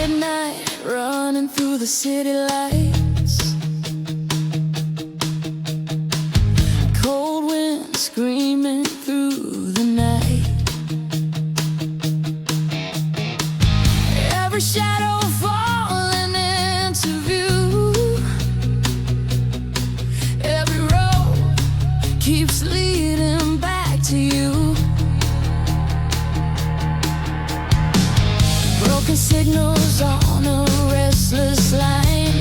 midnight, running through the city lights. Cold wind screaming through the night. Every shadow falling into view. Every road keeps leading back to you. Broken signals on a restless line.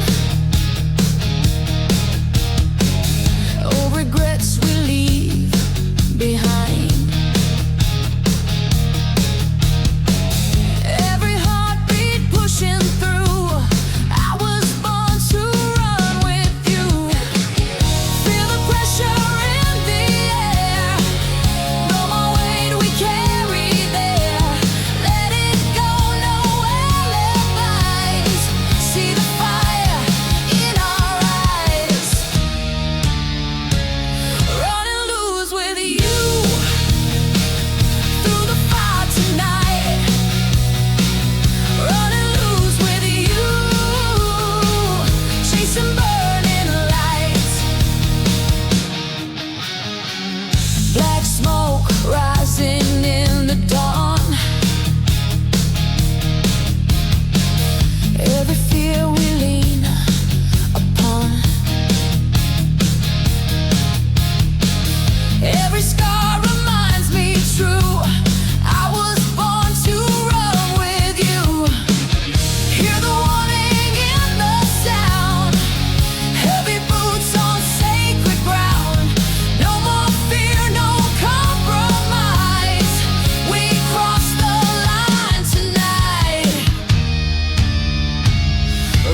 Oh, regrets we leave behind. Every heartbeat pushing through. I was born to run with you. Feel the pressure in the air. No more weight we carry there. Let it go, no alibis. See the fire in our eyes. Running loose with you through the fire tonight. Running loose with you, chasing burning lights. Black smoke rising in the dawn. Every fear we lean upon. Every scar reminds me true. I was born to run with you. Hear the warning in the sound. Heavy boots on sacred ground. No more fear, no compromise. We cross the line tonight.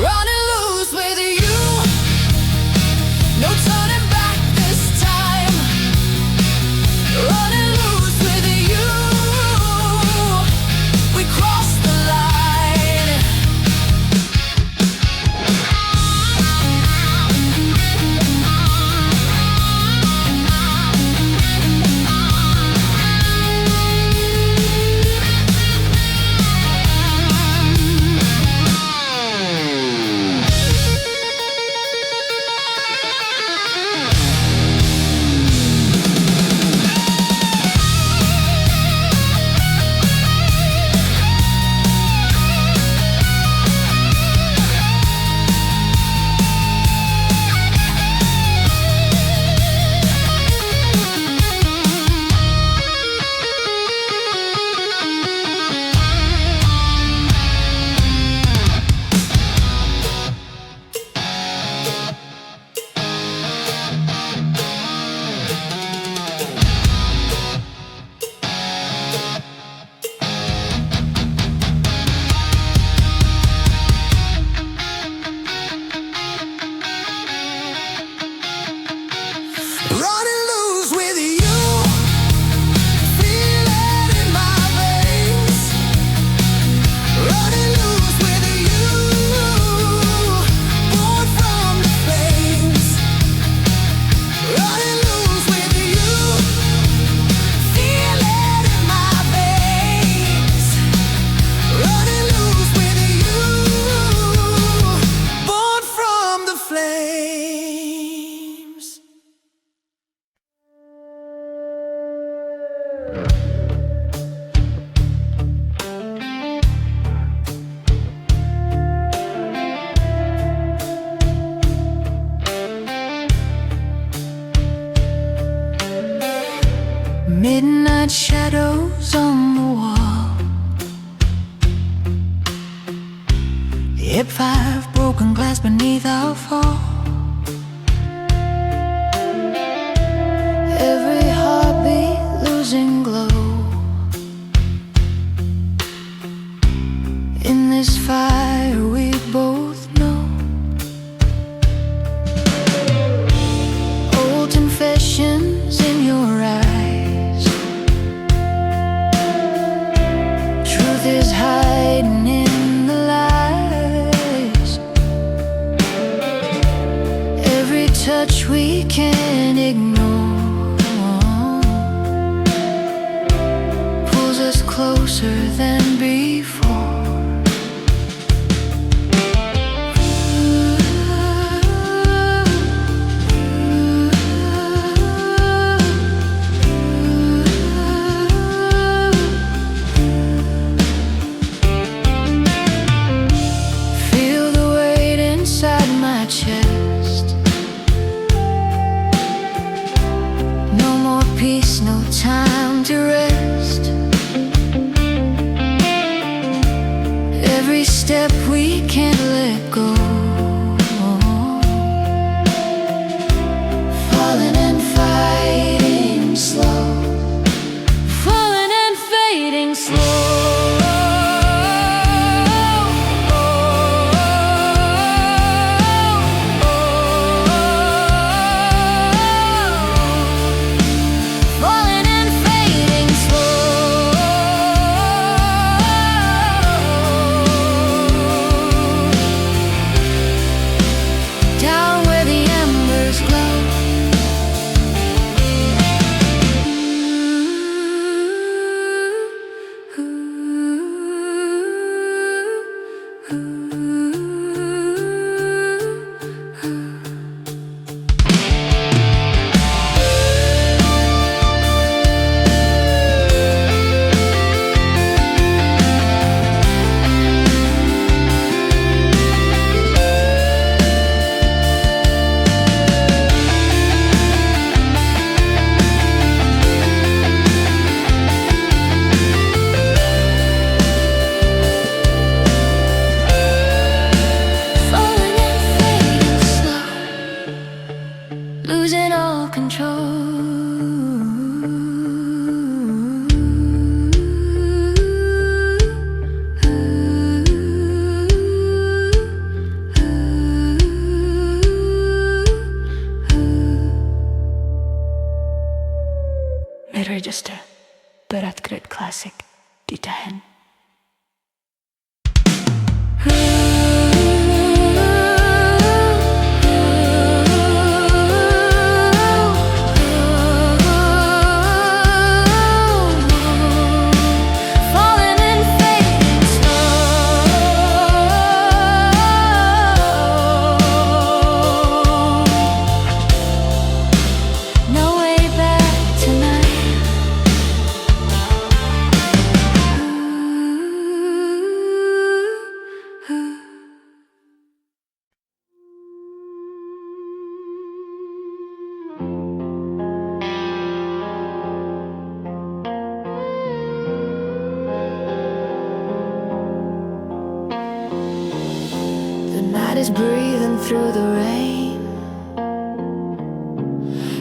Running loose with you. No turning back this time. Running loose with you. We cross the line. Running loose with you. Feel it in my veins. Running loose with you. Born from the flames. Running loose with you. Feel it in my veins. Running loose with you. Born from the flames. Midnight shadows on the wall. Hip five, broken glass beneath our fall. Every heartbeat losing glow. In this fire we both know. Old confessions in your eyes. Truth is hiding in the lies. Every touch we can't ignore pulls us closer than before. step we can't let go. Falling and fighting slow, falling and fading slow. Losing all control. Register berat grade klasik ditahan. Is breathing through the rain.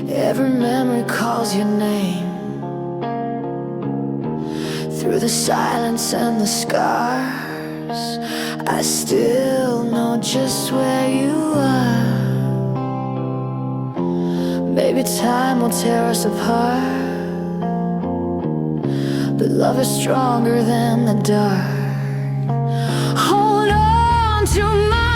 Every memory calls your name. Through the silence and the scars, I still know just where you are. Maybe time will tear us apart, but love is stronger than the dark. Hold on to my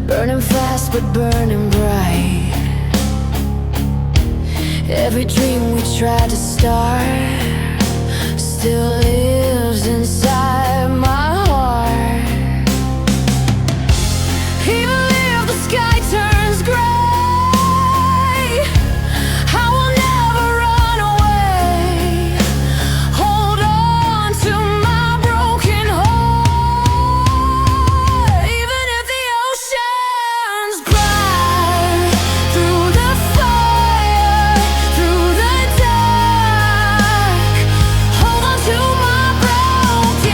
burning fast but burning bright. Every dream we tried to start still lives inside my heart. Even if the sky turns gray, I will never run away. Hold on to my broken heart. Even if the oceans cry, through the fire, through the dark, hold on to my broken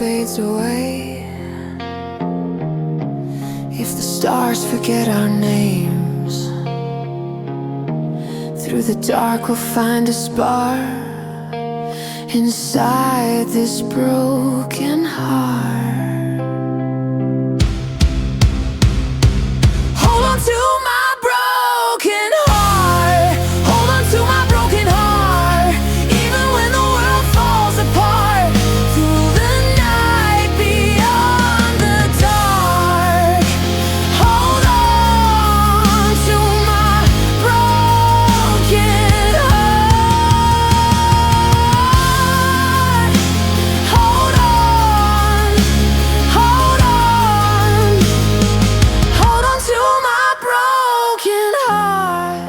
fades away, if the stars forget our names, through the dark we'll find a spark inside this broken heart. Hold on to my broken heart. Hold on to my broken heart. Even when the world falls apart, through the night, beyond the dark. Hold on to my broken heart. Hold on, hold on, hold on to my broken heart.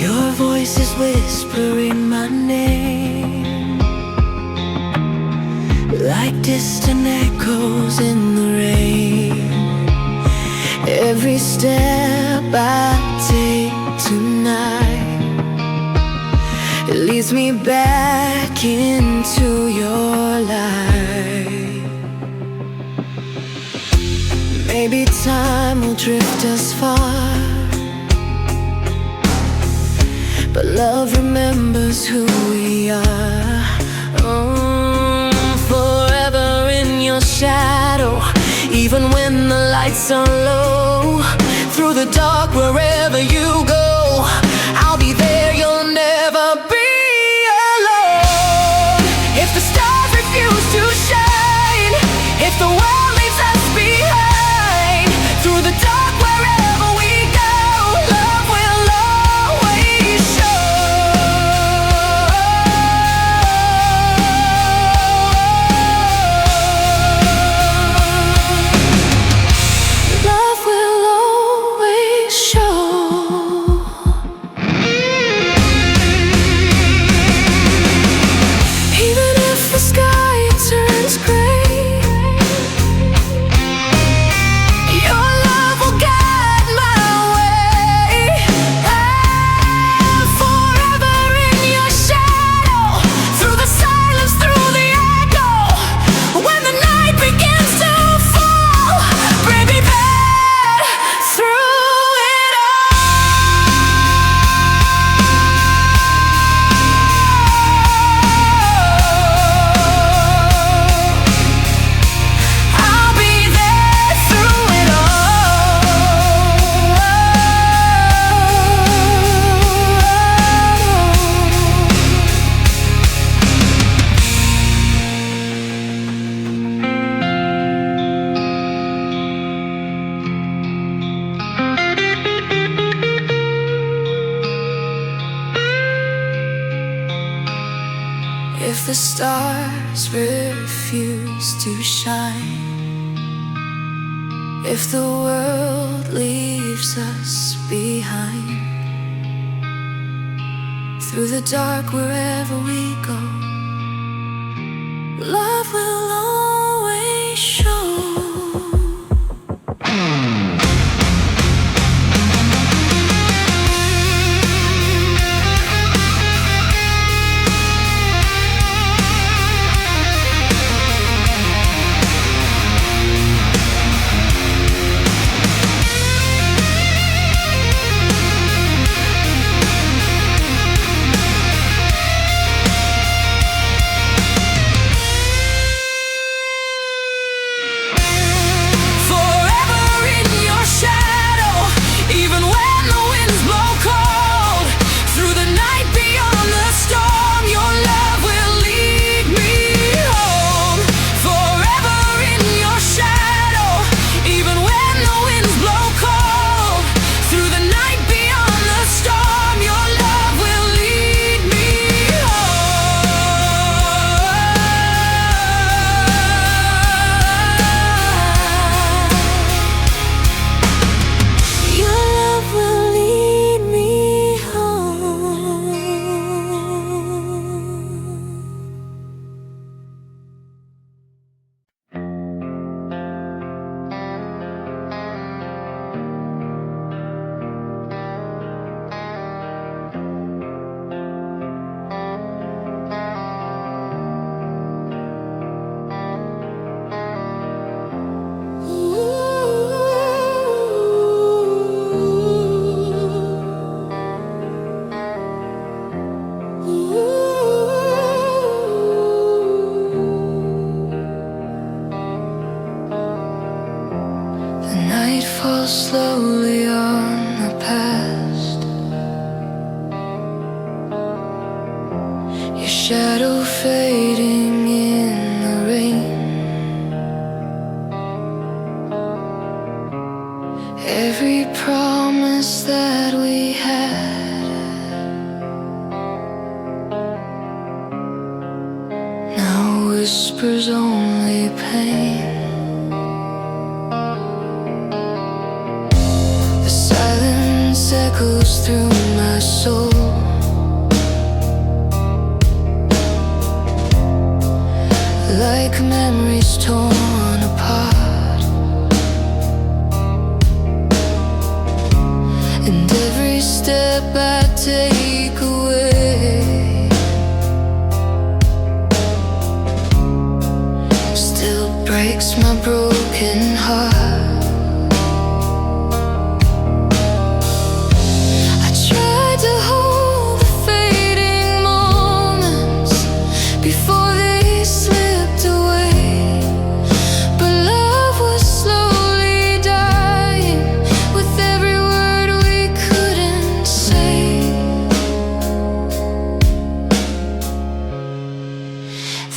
Your voice is whispering my name, like distant echoes in the rain. Every step I take tonight, it leads me back into your light. Maybe time will drift us far, but love remembers who we are. Forever in your shadow, even when the lights are low. Through the dark, wherever you go, I'll be there, you'll never be alone. If the stars refuse to shine, if the world leaves us behind, through the dark, wherever we go, love will always show. Love will always show. Even if the sky turns gray, your love will guide my way. And forever in your shadow, through the silence, through the echo, when the night begins to fall, bring me back through it all. I'll be there through it If the stars refuse to shine, if the world leaves us behind, through the dark, wherever we go, love will always show. fall slowly on the past. Your shadow fading in the rain. Every promise that we had now whispers only pain. The silence echoes through my soul, like memories torn apart. And every step I take away still breaks my broken heart. I tried to hold the fading moments before they slipped away, but love was slowly dying with every word we couldn't say.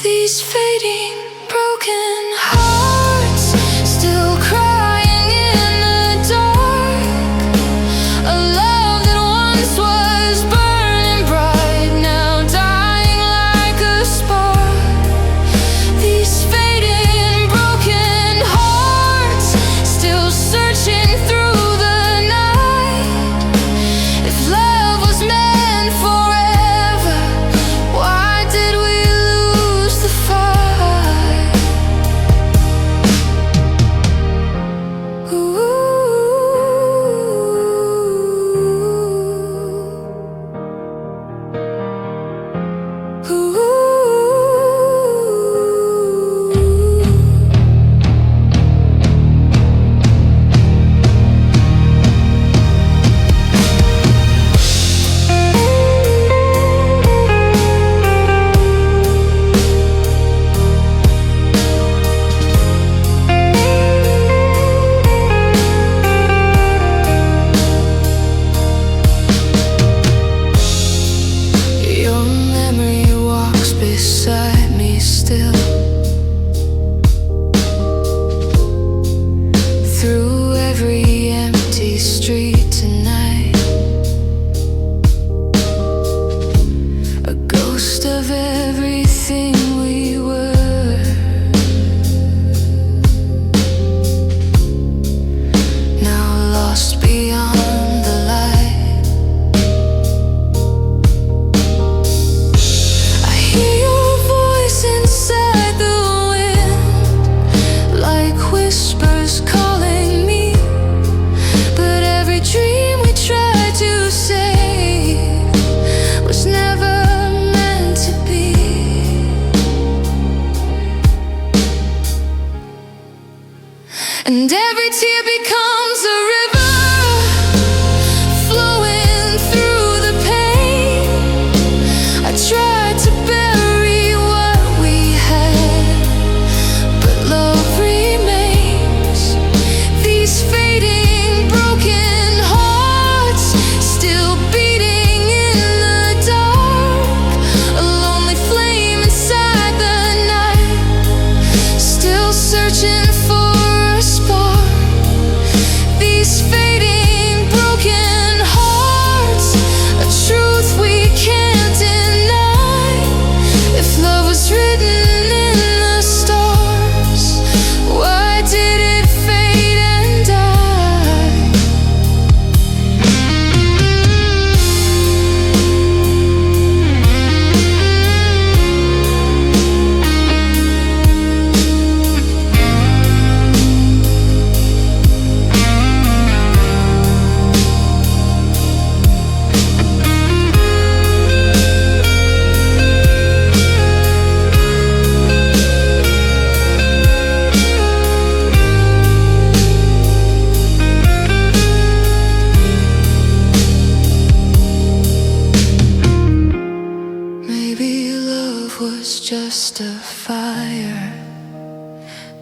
These fading broken hearts still crying in the dark. A love that once was burning bright, now dying like a spark. These fading broken hearts still searching through the night. If love was meant forever, why did we lose the fight? Ooh. Ooh. Your memory walks beside me still, through every empty street tonight. A ghost of everything we were, now lost beyond the light. I hear your voice inside the wind, like whispers calling me. But every dream we tried to save was never meant to be. And every tear becomes a river, flowing through the pain. I tried to bury what we had, but love remains. These fading broken hearts still beating in the dark. A lonely flame inside the night, still searching for a spark. These fading broken hearts, a truth we can't deny. If love was written in the stars, why did it fade and die? Maybe love was just a fire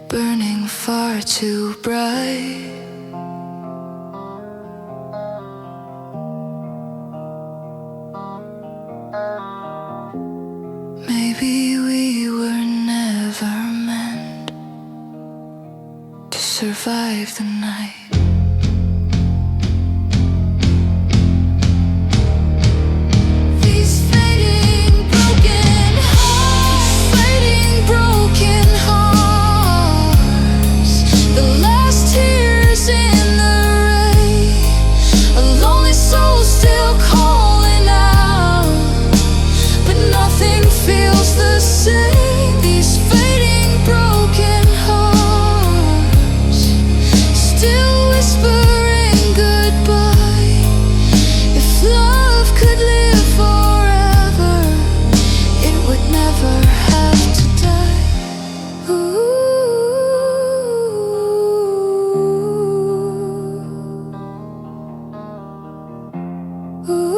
burning far too bright. survive the night. These fading broken hearts, fading broken hearts, the last tears in the rain, a lonely soul still calling out, but nothing feels the same. These fading broken hearts, still whispering goodbye. If love could live forever, it would never have to die. Ooh. Ooh.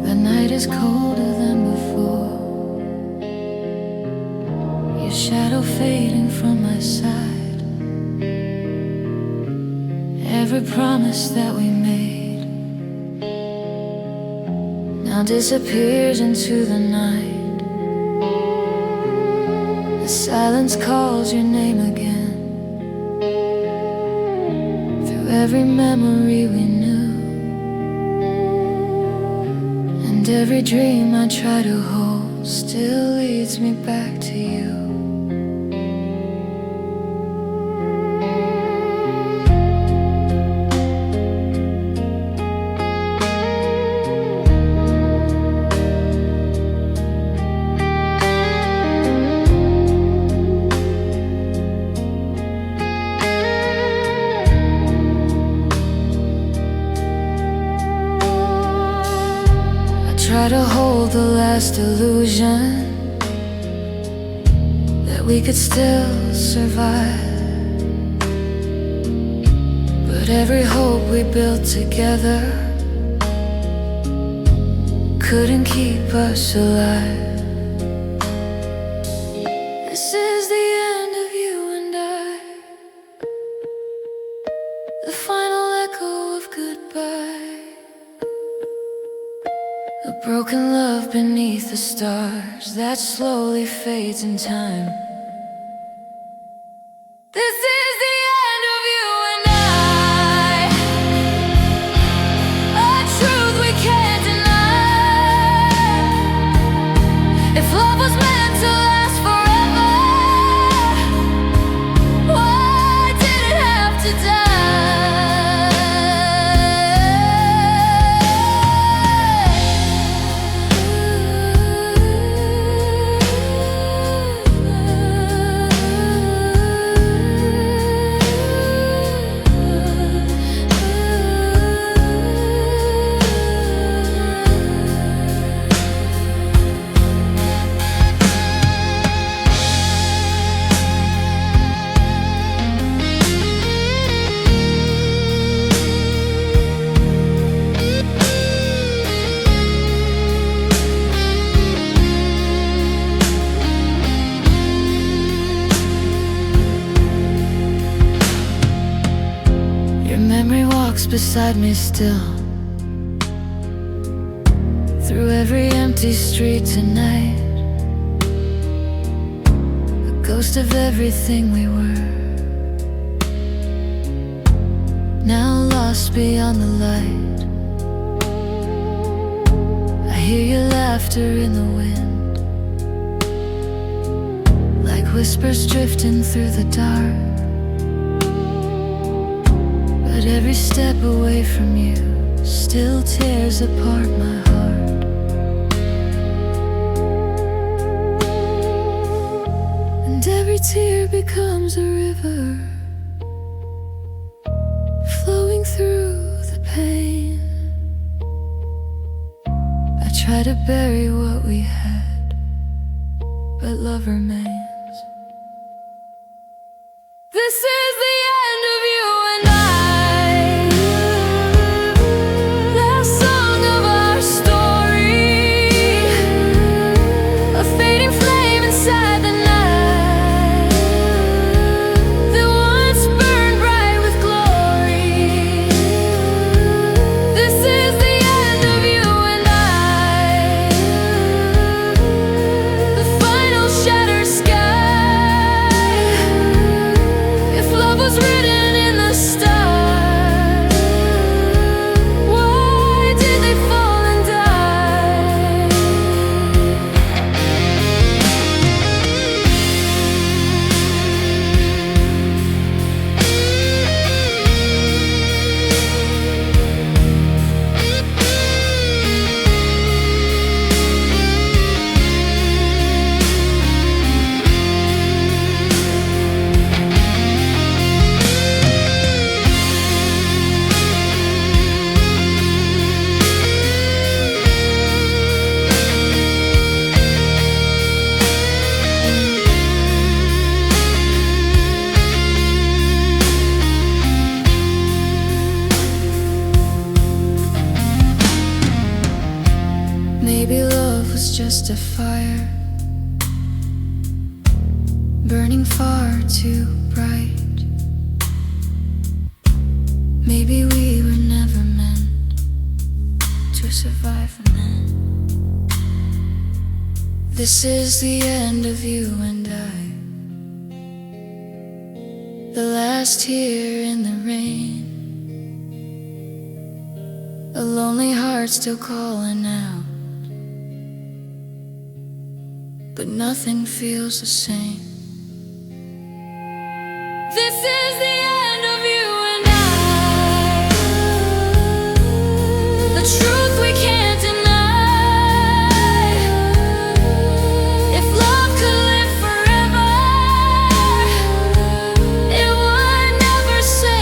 The night is colder than before, your shadow fading from my side. Every promise that we made now disappears into the night. The silence calls your name again, through every memory we knew. And every dream I try to hold still leads me back to you. Try to hold the last illusion that we could still survive, but every hope we built together couldn't keep us alive. This is the end of you and I, the final echo of goodbye. A broken love beneath the stars that slowly fades in time. This is the end of you and I, a truth we can't deny. If love was meant to last forever, why did it have to die? Memory walks beside me still, through every empty street tonight, a ghost of everything we were, now lost beyond the light. I hear your laughter in the wind, like whispers drifting through the dark. But every step away from you still tears apart my heart. Every tear becomes a river, flowing through the pain. I try to bury what we had, but love remains. This is the end of you and I, last song of our story, a fading flame inside the night that once burned bright with glory. This is the end of you and I, the final shattered sky. Was written in the stars. Why did they fall and die? Maybe love was just a fire, burning far too bright. Maybe we were never meant to survive the night. This is the end of you and I, the last tear in the rain, a lonely heart still calling out, but nothing feels the same. This is the end of you and I, the truth we can't deny. If love could live forever, it would never say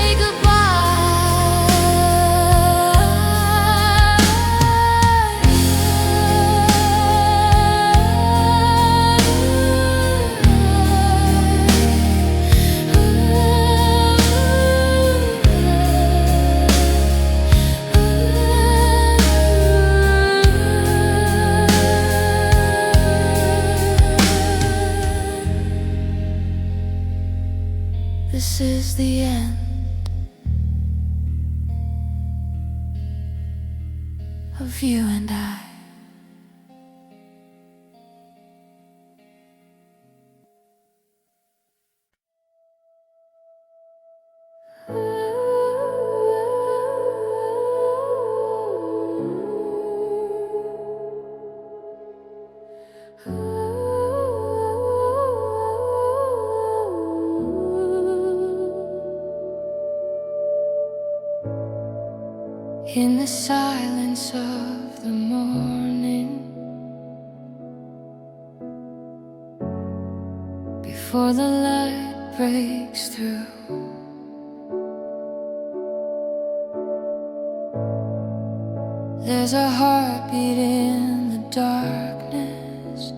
this is the end of you and I. In the silence of the morning, before the light breaks through, there's a heartbeat in the darkness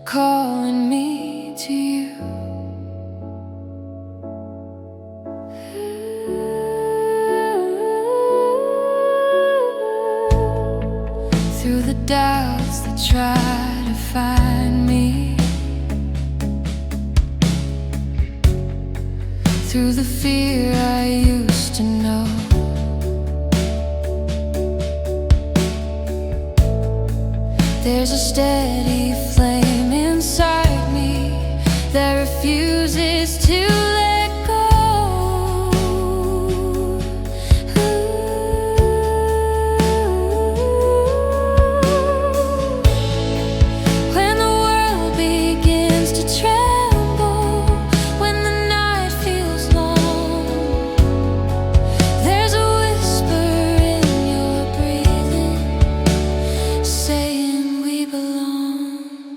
calling me to you. Through the doubts that try to find me, through the fear I used to know, there's a steady flame inside me that refuses to let go. Saying we belong.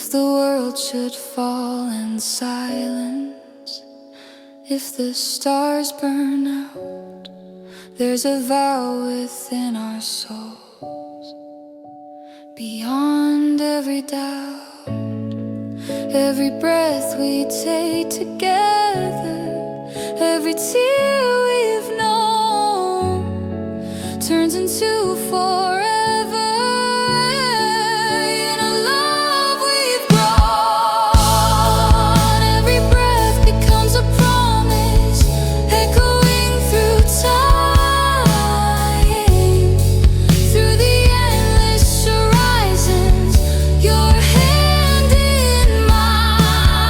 If the world should fall in silence, if the stars burn out, there's a vow within our souls, beyond every doubt. Every breath we take together, every tear we've known, turns into forever. In a love we've grown, every breath becomes a promise, echoing through time, through the endless horizons. Your hand in mine,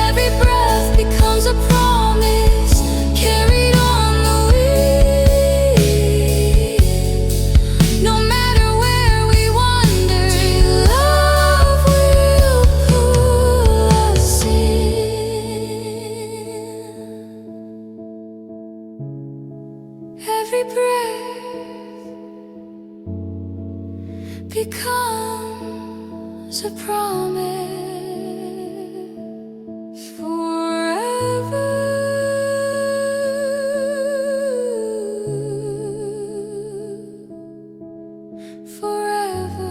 every breath becomes a promise, carried on the wind. No matter where we wander, love will pull us in. Every breath becomes a promise, forever, forever.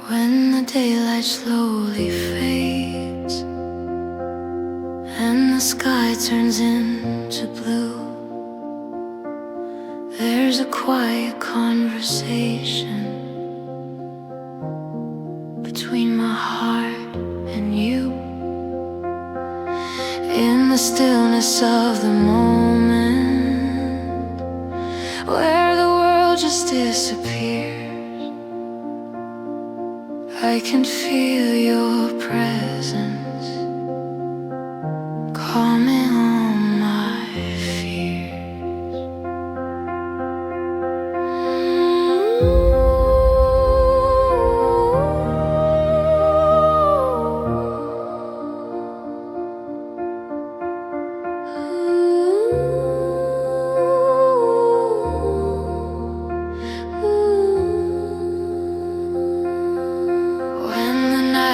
When the daylight slowly fades and the sky turns into blue, there's a quiet conversation between my heart and you. In the stillness of the moment, where the world just disappears, I can feel your presence calming all my fears.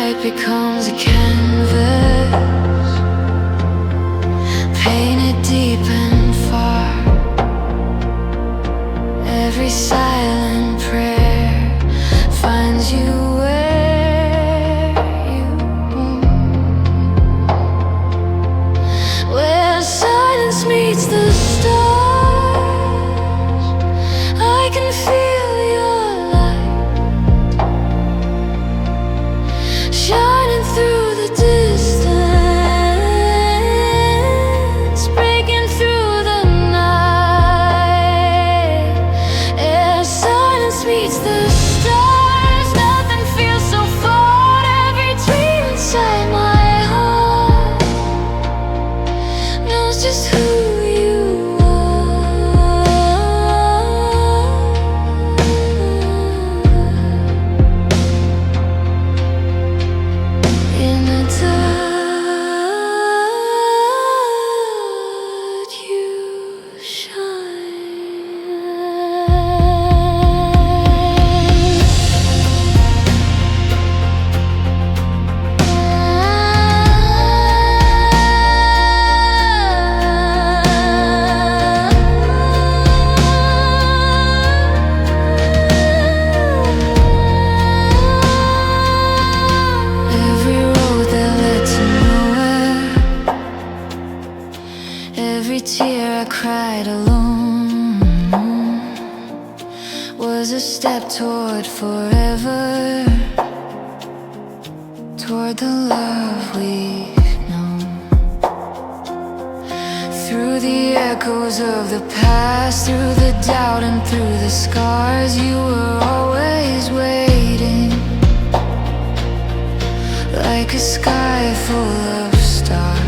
It becomes a canvas, painted deep and far. Every silent prayer finds you where you are, where silence meets the stars. I can feel your light shining through the distance. toward forever, toward the love we've known. Through the echoes of the past, through the doubt and through the scars, you were always waiting, like a sky full of stars.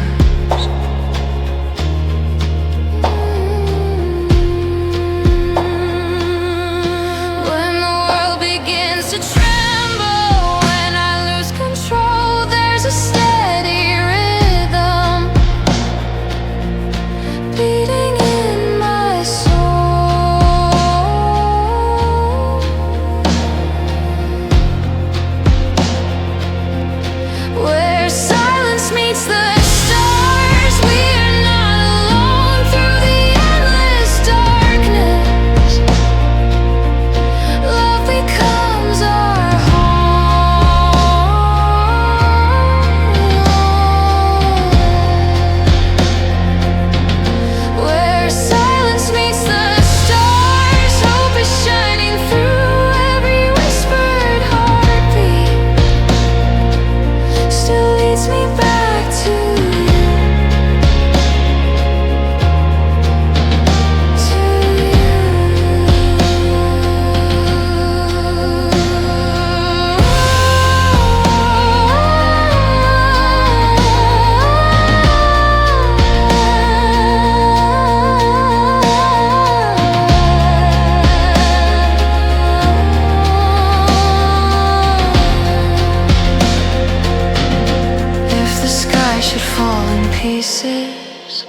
Pieces,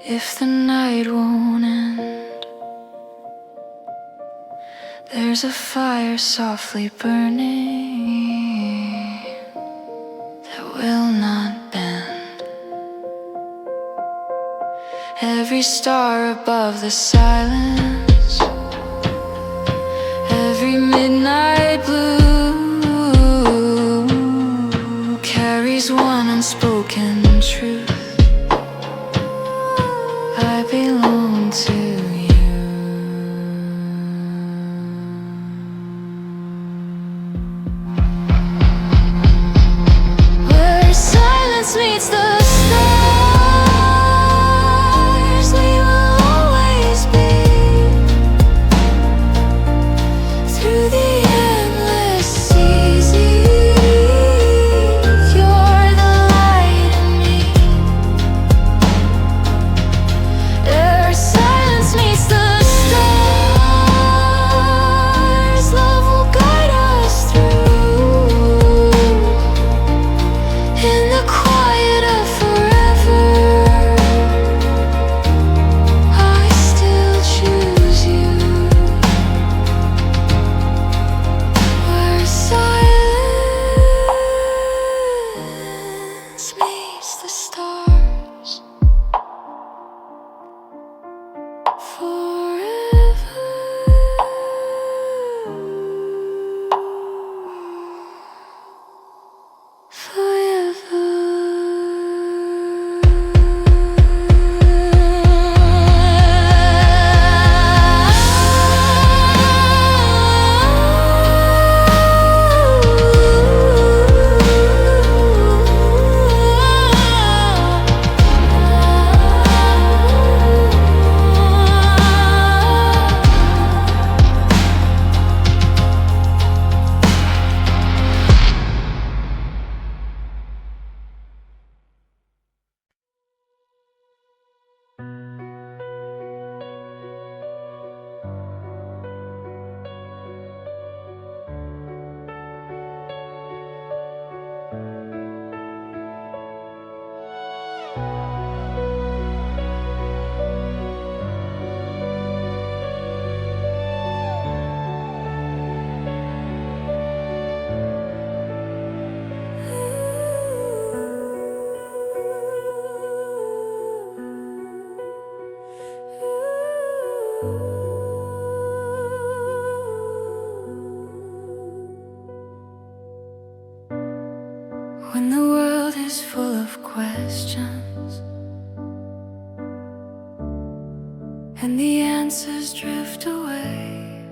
if the night won't end, there's a fire softly burning that will not bend. Every star above the silence, every midnight blue carries one unspoken truth. I belong to you. Where silence meets the stars, we will always be. Through the endless seas, when the world is full of questions and the answers drift away,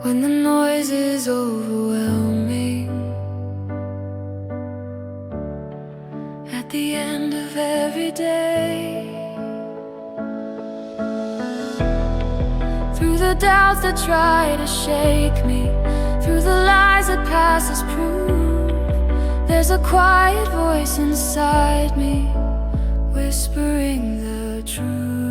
when the noise is overwhelming. At the end of every day, through the doubts that try to shake me, through the lies that pass as proof, there's a quiet voice inside me, whispering the truth.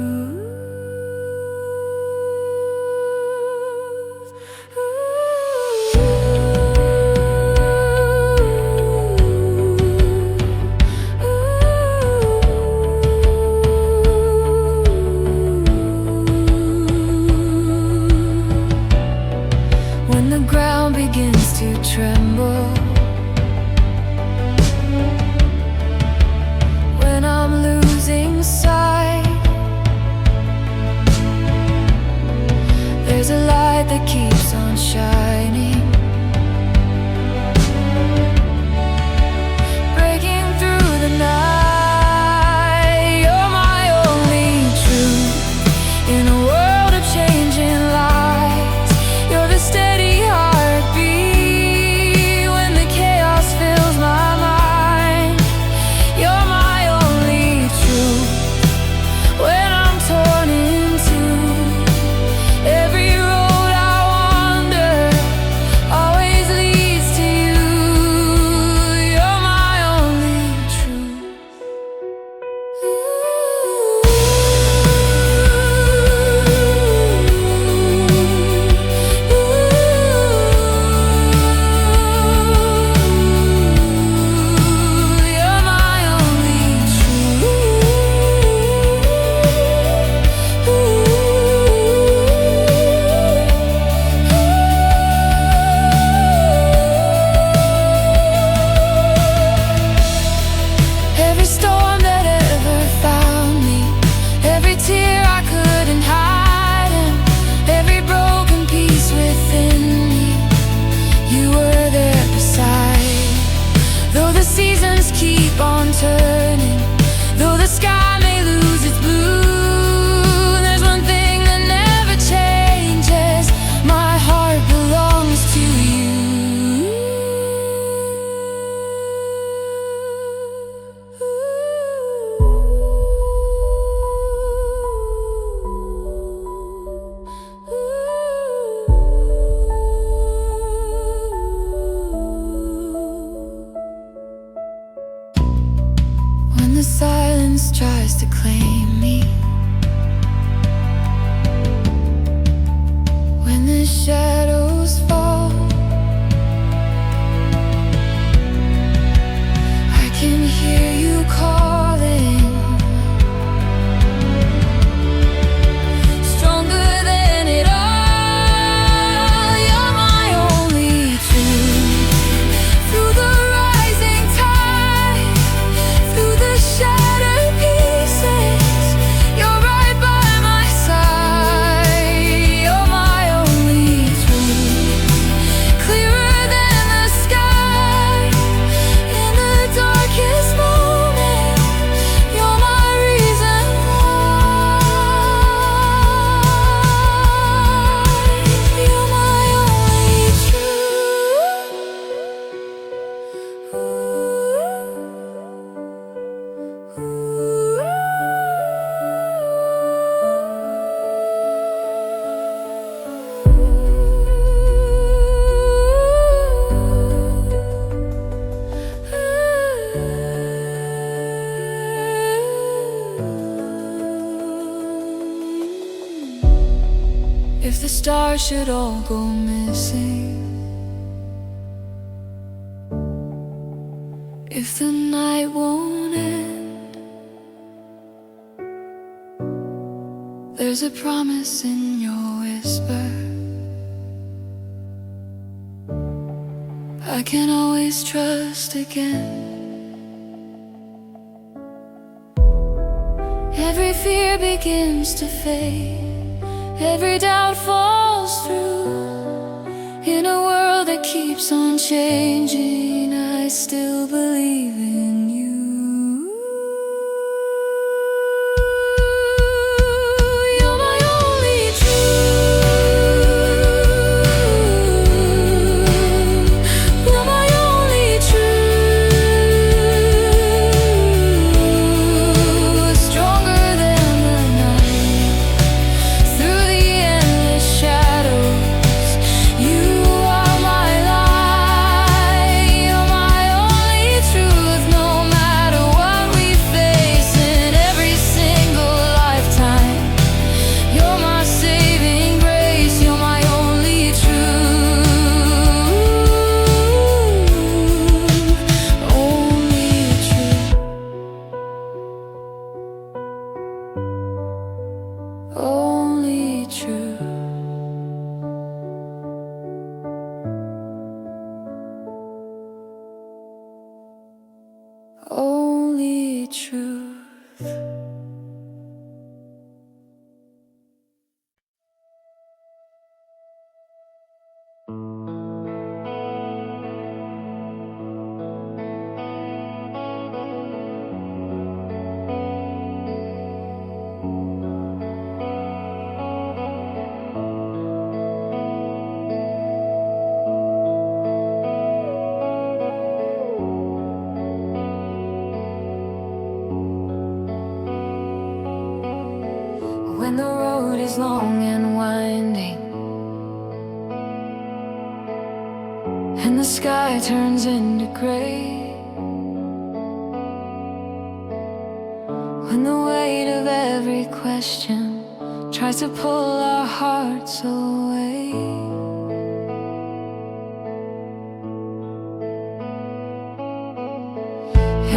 When the ground begins to tremble, when I'm losing sight, there's a light that keeps on shining, breaking through the night. You're my only truth in a world of changing lights. You're the steady heartbeat when the chaos fills my mind. You're my only truth when I'm torn in two. Every road I wander always leads to you. You're my only truth. You're my only Every storm that ever found me, every tear I couldn't hide, and every broken piece within me, you were there beside. Though the seasons keep on turning, though the sky may lose its blue, there's one thing that never changes: my heart belongs to you. When the silence tries to claim me, when the shadows fall, I can hear you calling, stronger than it all. You're my only truth. Through the rising tide, through the shattered pieces, you're right by my side. You're my only truth, clearer than the sky. In the darkest moment, you're my reason why. You're my only If the stars should all go missing, if the night won't end, there's a promise in your whisper. I can always trust again. Every fear begins to fade, every doubt falls through. In a world that keeps on changing, I still believe in you. You're my only truth. the sky turns into gray, when the weight of every question tries to pull our hearts away.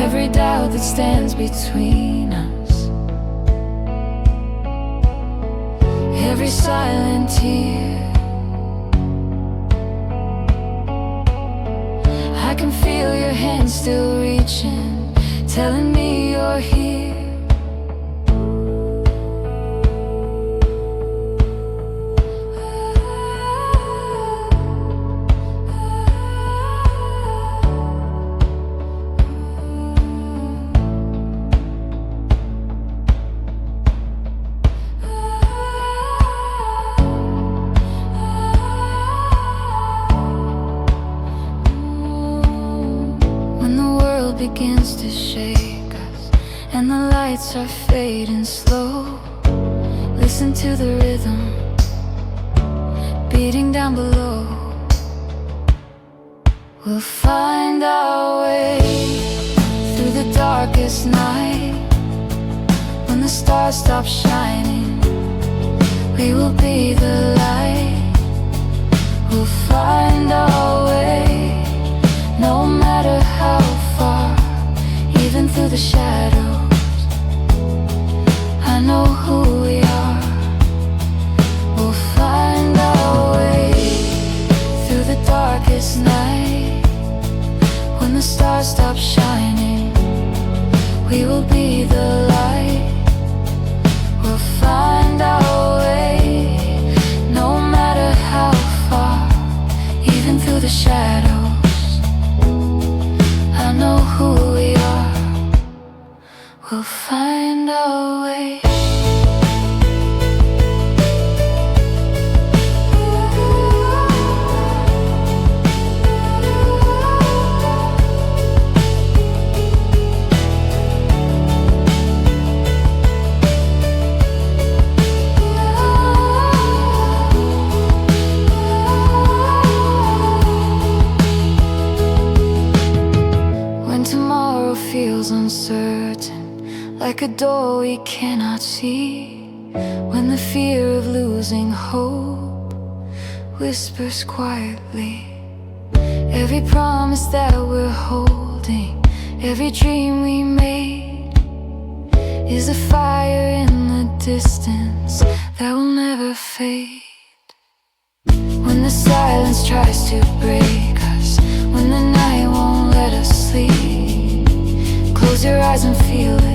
Every doubt that stands between us, every silent tear, I can feel your hand still reaching, telling me you're here. Begins to shake us, and the lights are fading slow. Listen to the rhythm beating down below. We'll find our way through the darkest night. When the stars stop shining, we will be the light. We'll find our way, no matter how far, even through the shadows. I know who we are. We'll find our way through the darkest night. When the stars stop shining, we will be the light. We'll find our way, no matter how far, even through the shadows. I know who we are. We'll find our way. When tomorrow feels uncertain, like a door we cannot see, when the fear of losing hope whispers quietly, every promise that we're holding, every dream we made, is a fire in the distance that will never fade. When the silence tries to break us, when the night won't let us sleep, close your eyes and feel it.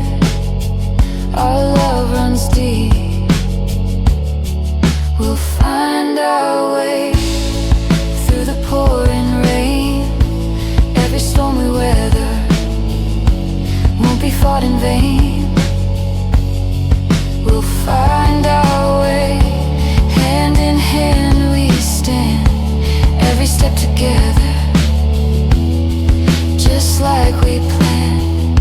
Our love runs deep. We'll find our way through the pouring rain. Every storm we weather won't be fought in vain. We'll find our way, hand in hand we stand, every step together, just like we planned.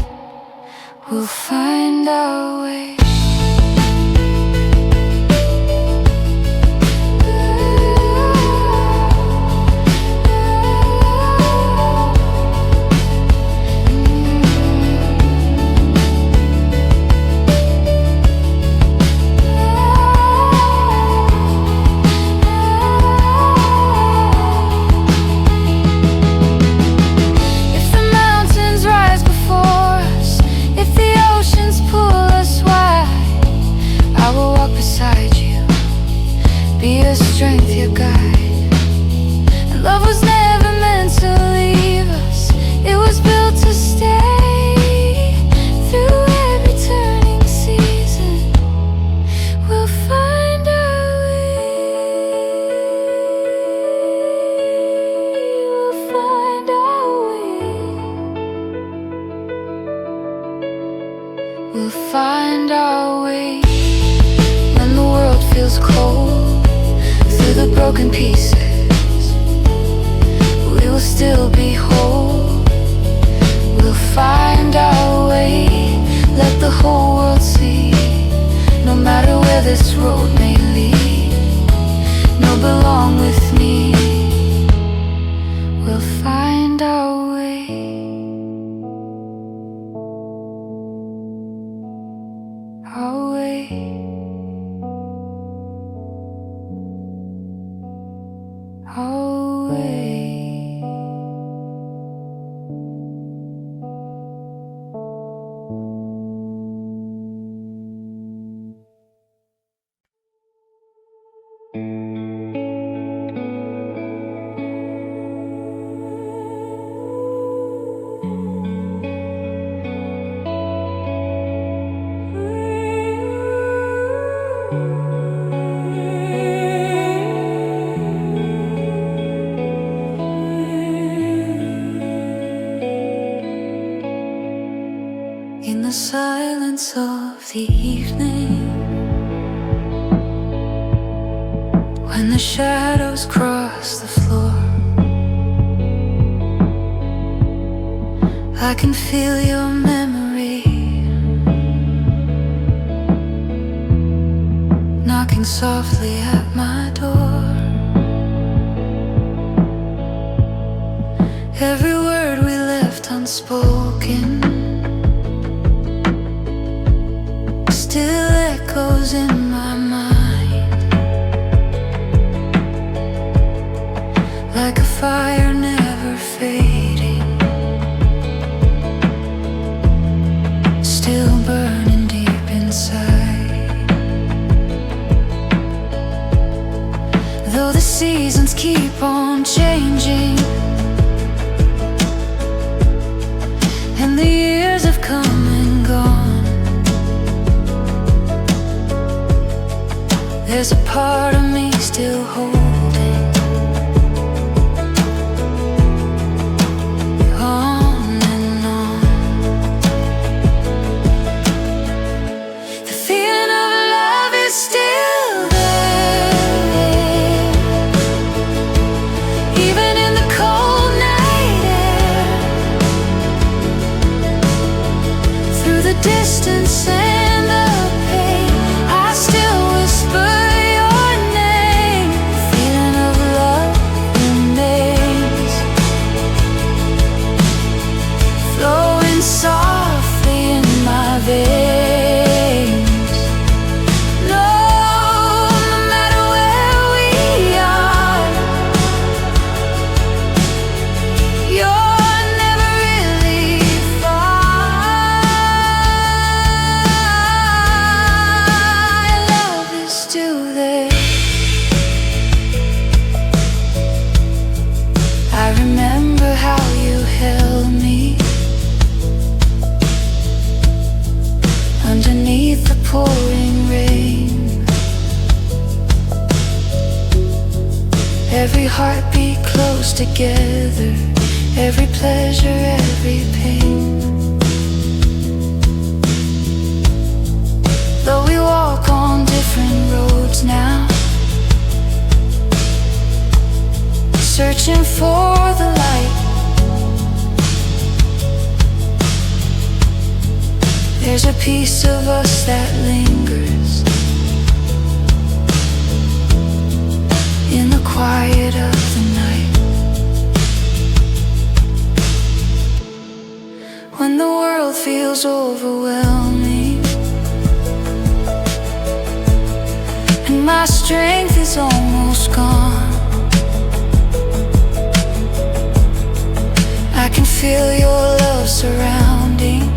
We'll find our way. Be your strength, your guide. And love was never meant to leave us, it was built to stay. Through every turning season, we'll find our way. We'll find our way. We'll find our way. When the world feels cold, through the broken pieces, we will still be whole. We'll find our way, let the whole world see. No matter where this road may lead, no belong with me. We'll find away. In the silence of the evening, when the shadows cross the floor, I can feel your memory knocking softly at my door. Every word we left unspoken still echoes in my mind, like a fire never fading, still burning deep inside. Though the seasons keep on changing and the years have come and gone, there's a part of me still holding on and on. The feeling of love is still there, even in the cold night air. Through the distance and the pain, I still whisper your name. The feeling of love remains, flowing softly in my veins. No, no matter where we are, you're never really far. Love is still there. I remember how you held me underneath the pouring rain. Every heartbeat close together, every pleasure, every pain. Though we walk on different roads now, searching for the light, there's a piece of us that lingers in the quiet of the night. When the world feels overwhelming and my strength is almost gone, I can feel your love surrounding,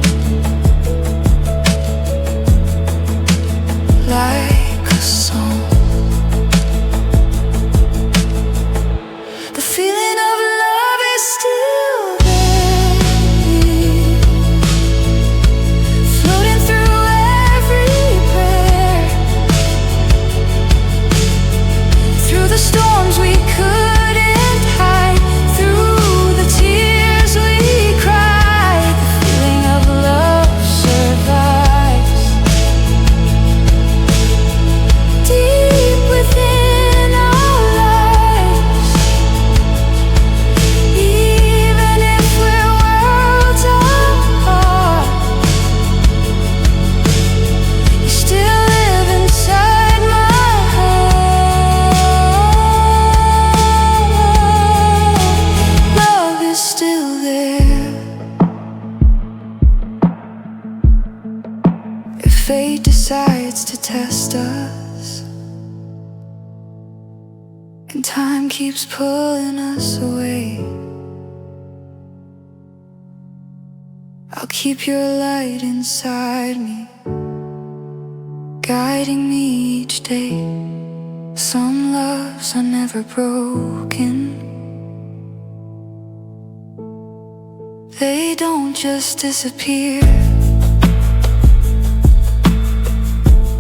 like a song. The feeling of love is still there, floating through every prayer, through the storms we couldn't hide, through the tears we cried. The feeling of love survives deep within our lives. Even if we're worlds apart, you still live inside my heart. Love is still there. If fate decides to test us and time keeps pulling us away, I'll keep your light inside me, guiding me each day. Some loves are never broken, they don't just disappear,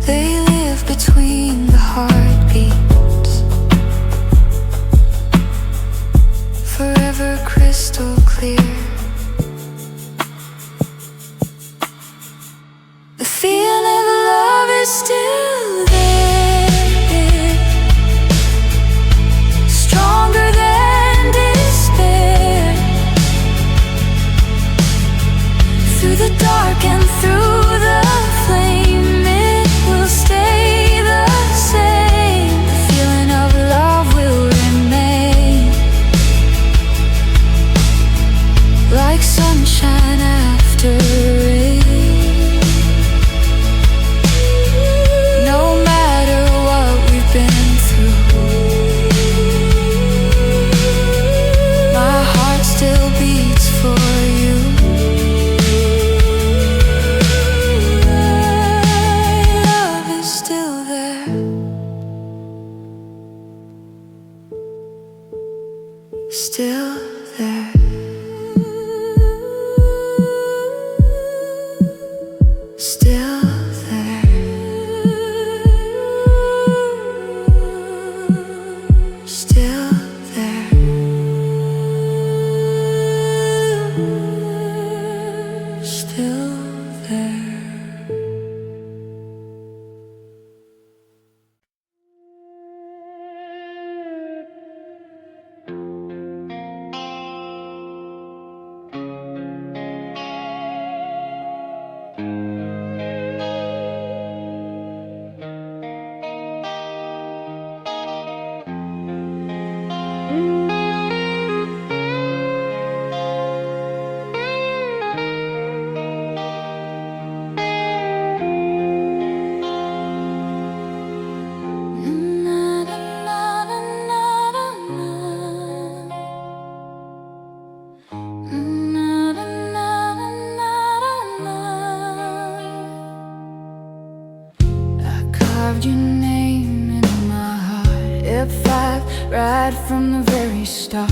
they live between the heartbeats, forever crystal clear. The feeling of love is still there, stronger than despair. Through the dark and through the flame, it will stay the same. The feeling of love will remain, like sunshine after rain. Still there, still there, still there, still there. Your name in my heart, right from the very start.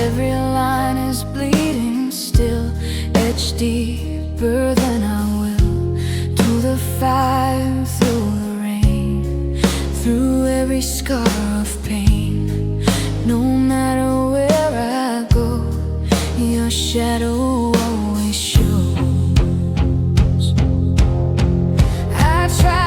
Every line is bleeding still, etched deeper than I will. To the fire, through the rain, through every scar of pain. No matter where I go, your shadow always shows. I try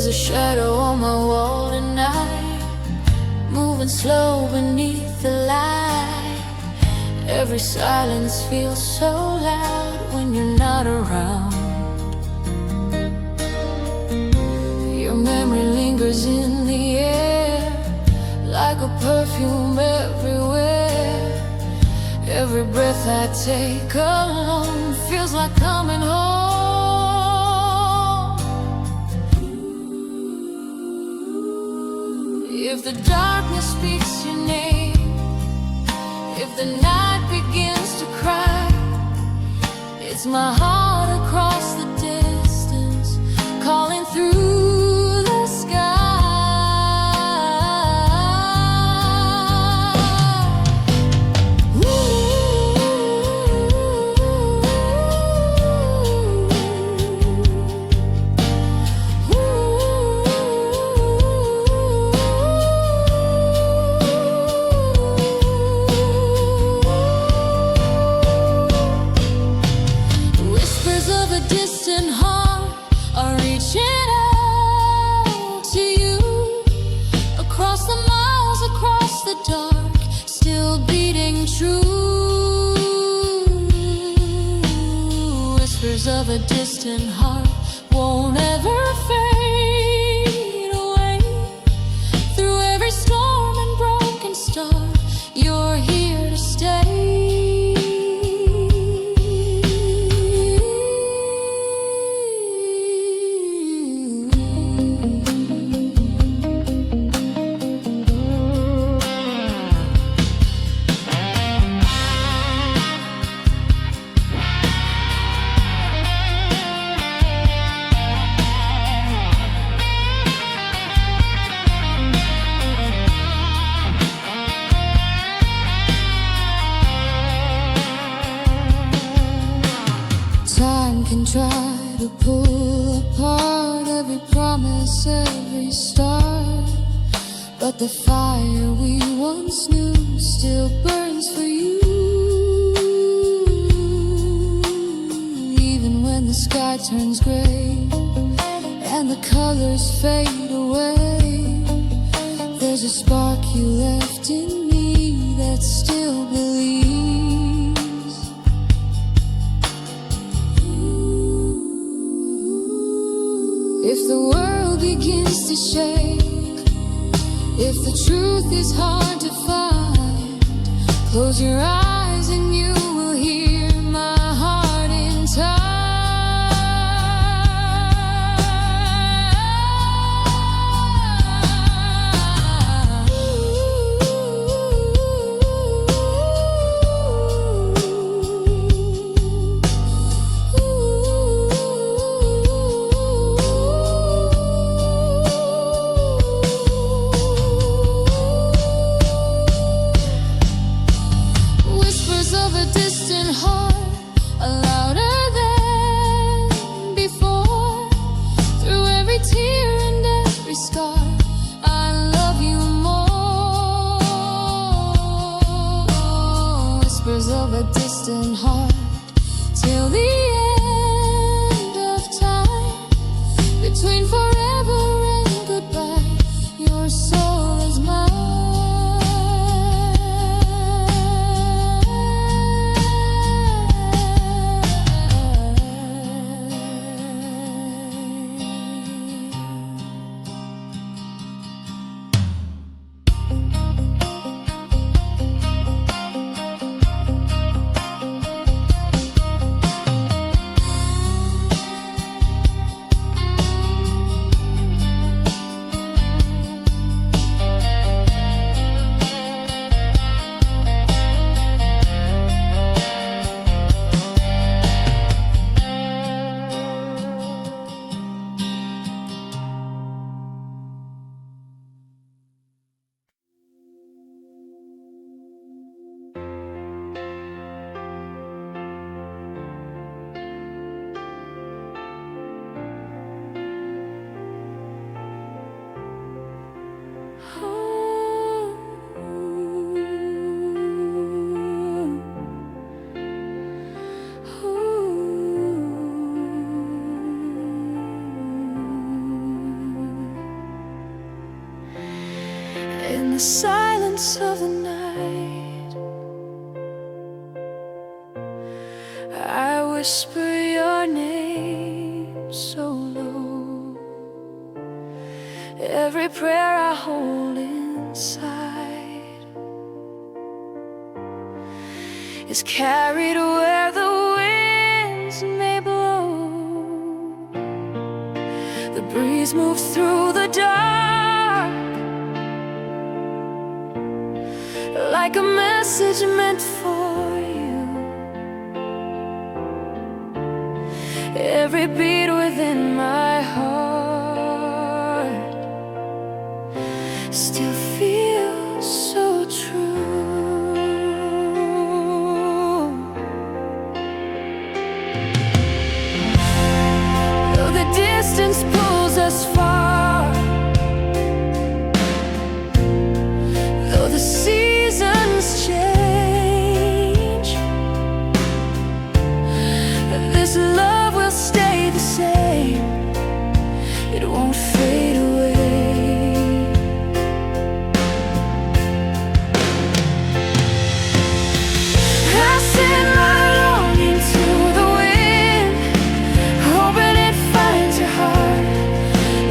a shadow on my wall tonight, moving slow beneath the light. Every silence feels so loud when you're not around. Your memory lingers in the air, like a perfume everywhere. Every breath I take alone feels like coming home. If the darkness speaks your name, if the night begins to cry, it's my heart across the distance calling through the sky. Distant heart are reaching out to you, across the miles, across the dark, still beating true. Whispers of a distant heart won't ever fade away. Through every storm and broken star, you're here to stay. Time can try to pull apart every promise, every star, but the fire we once knew still burns for you. Even when the sky turns gray and the colors fade away, there's a spark you left in me that still believes. If the world begins to shake, if the truth is hard to find, close your eyes and you will hear my heart in time. Of a distant heart, louder than before. Through every tear and every scar, I love you more. Whispers of a distant heart, till the end of time. Between forever and goodbye, your soul is mine. In the silence of the night, I whisper your name so low. Every prayer I hold inside is carried where the winds may blow. The breeze moves through the dark like a message meant for you. Every beat within my heart still feels so true. Though the distance pulls us far, though the seasons change, this love will stay the same. It won't fade away. I send my longing to the wind, hoping it finds your heart.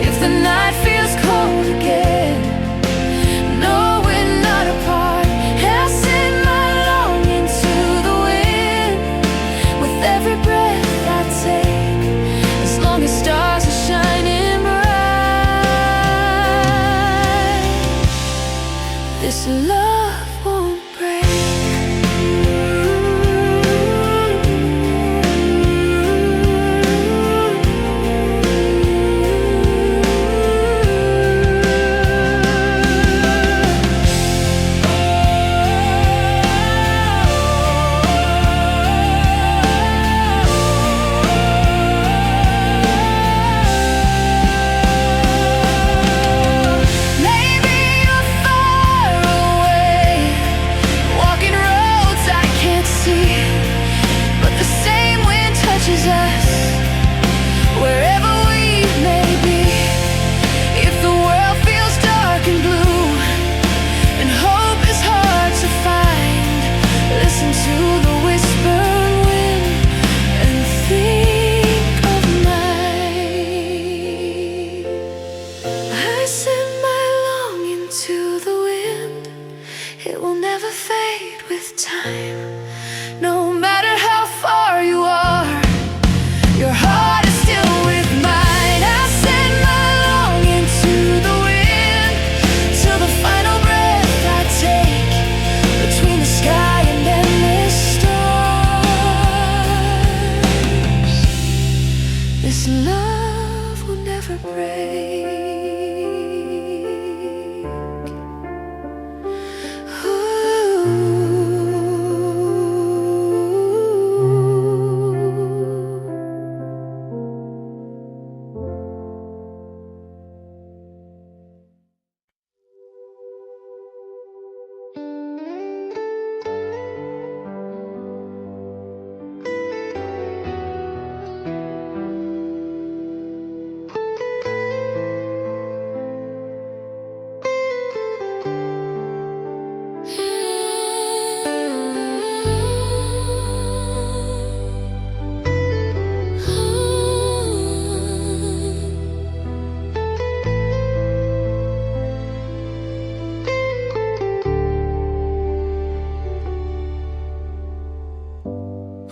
If the night feels cold again, no, we're not apart. I send my longing to the wind with every breath I take, as long as stars are shining bright. This love won't break. Maybe you're far away, walking roads I can't see, but the same wind touches us wherever we may be. If the world feels dark and blue and hope is hard to find, listen to the whispered wind and think of mine. I send my longing to the wind. It will never fade with time. No matter how far you are, your heart is still with mine. I send my longing to the wind till the final breath I take, between the sky and endless stars. This love will never break.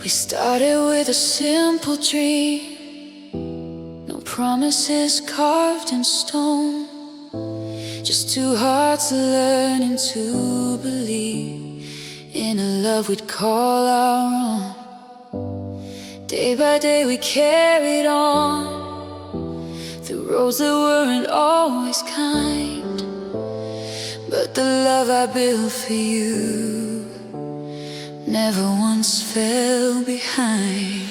We started with a simple dream, no promises carved in stone, just two hearts learning to believe in a love we'd call our own. Day by day we carried on through roads that weren't always kind, but the love I built for you never once fell behind.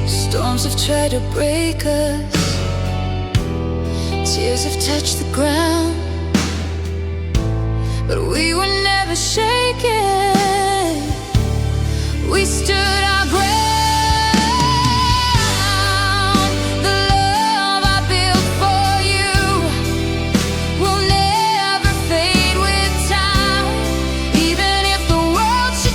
Storms have tried to break us, tears have touched the ground, but we were never shaken. We stood our ground. The love I built for you will never fade with time, even if the world should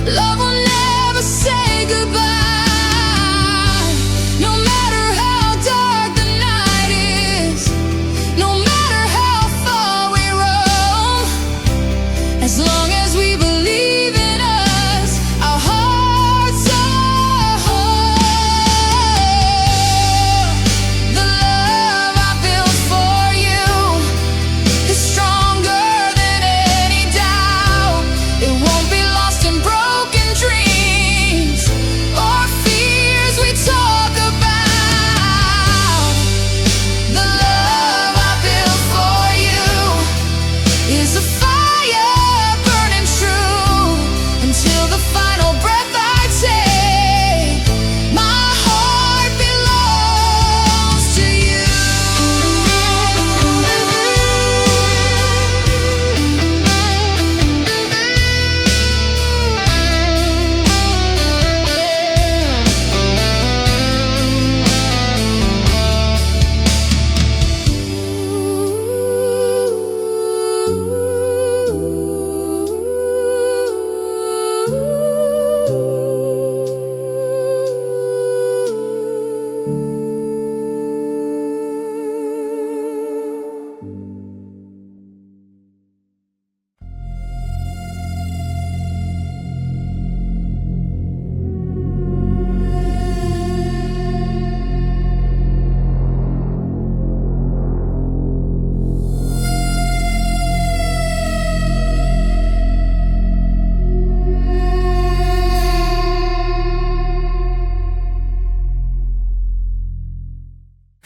Love will never say goodbye. No matter how dark the night is, no matter how far we roam, as long as we believe in us, our hearts are whole. The love I feel for you is stronger than any doubt. It won't be lost in broken dreams or fears we talk about. The love I feel for you is a fire burning true until the final breath I take. My heart belongs to you.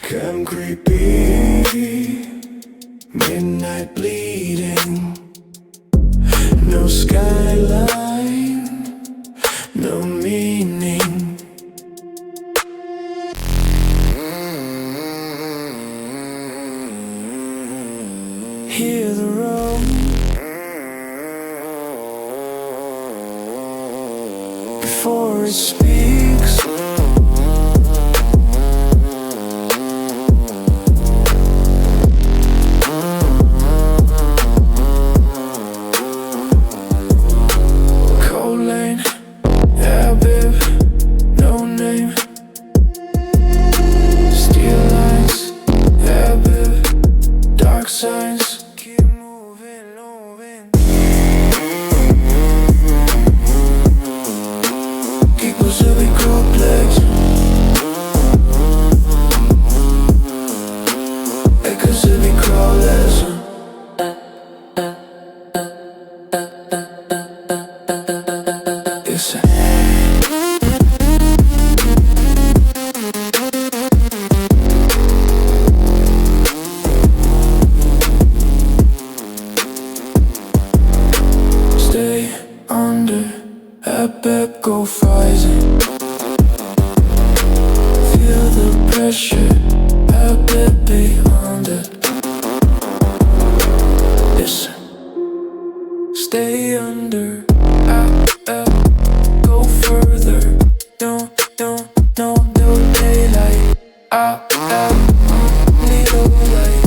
Come creepy, midnight bleeding. No skyline, no meaning. Hear the road before it speaks. Cold lane, yeah, babe, no name. Steel lines, yeah, babe, dark signs. Keep moving, moving. Kiko sobie complex. Eko sobie crawlers. Yes, stay under a bed, go rising. Feel the pressure, a bit beyond it. Listen, stay under, go further. No daylight. Need a light.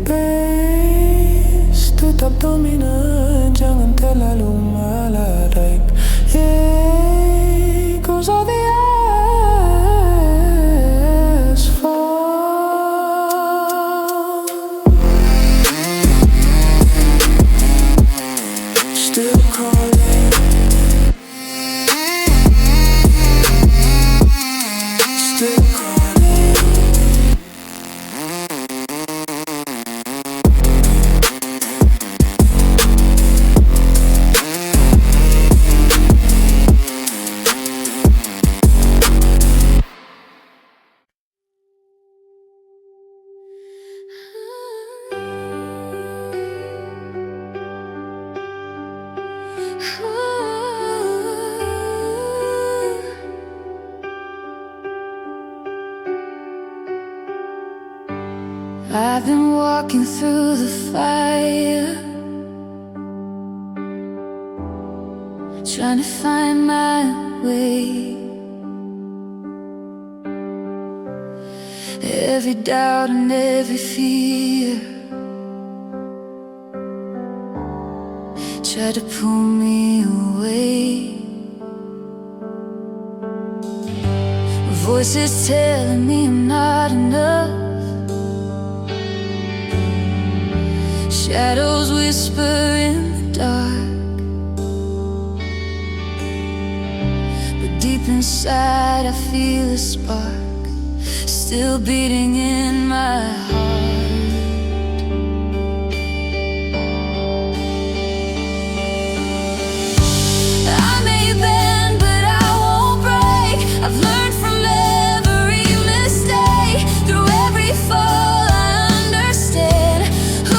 Base, tetap dominan, jangan terlalu meladai. Yeah, 'cause all the asphalt still crawling, still crawling. I've been walking through the fire, trying to find my way. Every doubt and every fear tried to pull me away. Voices telling me I'm not enough. Shadows whisper in the dark, but deep inside I feel a spark still beating in my heart. I may bend, but I won't break. I've learned from every mistake. Through every fall I understand who I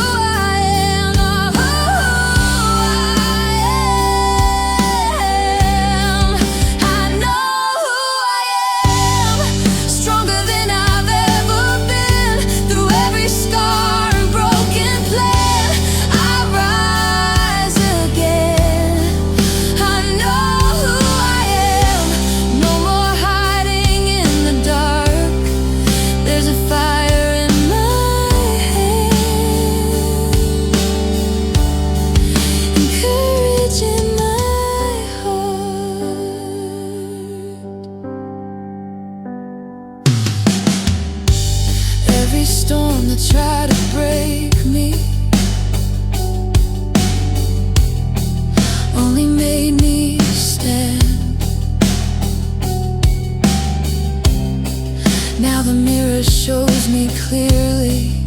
am, of who I am. I know who I am, stronger than I've ever been. Through every scar and broken plan, I rise again. I know who I am, no more hiding in the dark. There's a fire in my hand and courage in my heart. Every storm that tried to break me only made me stand. Now the mirror shows me clearly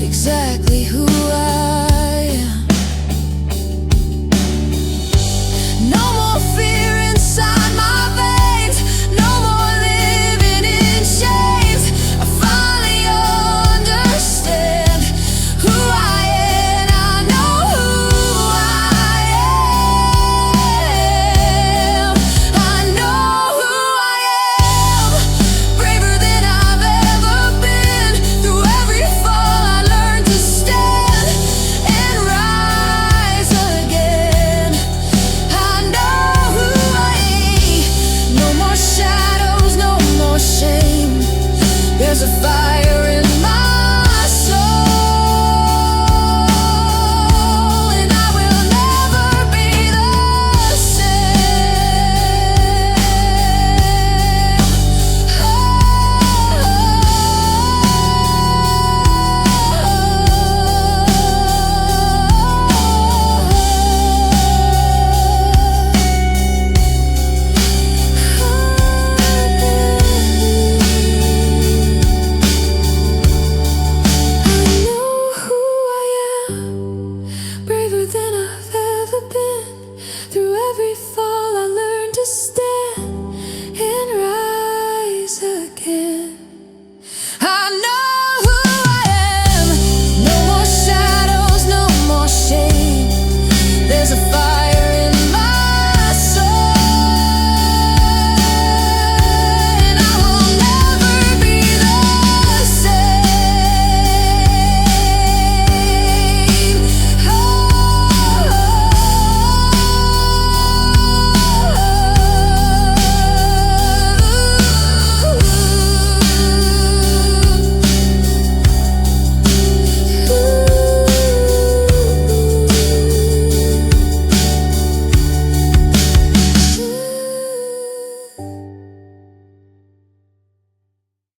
exactly who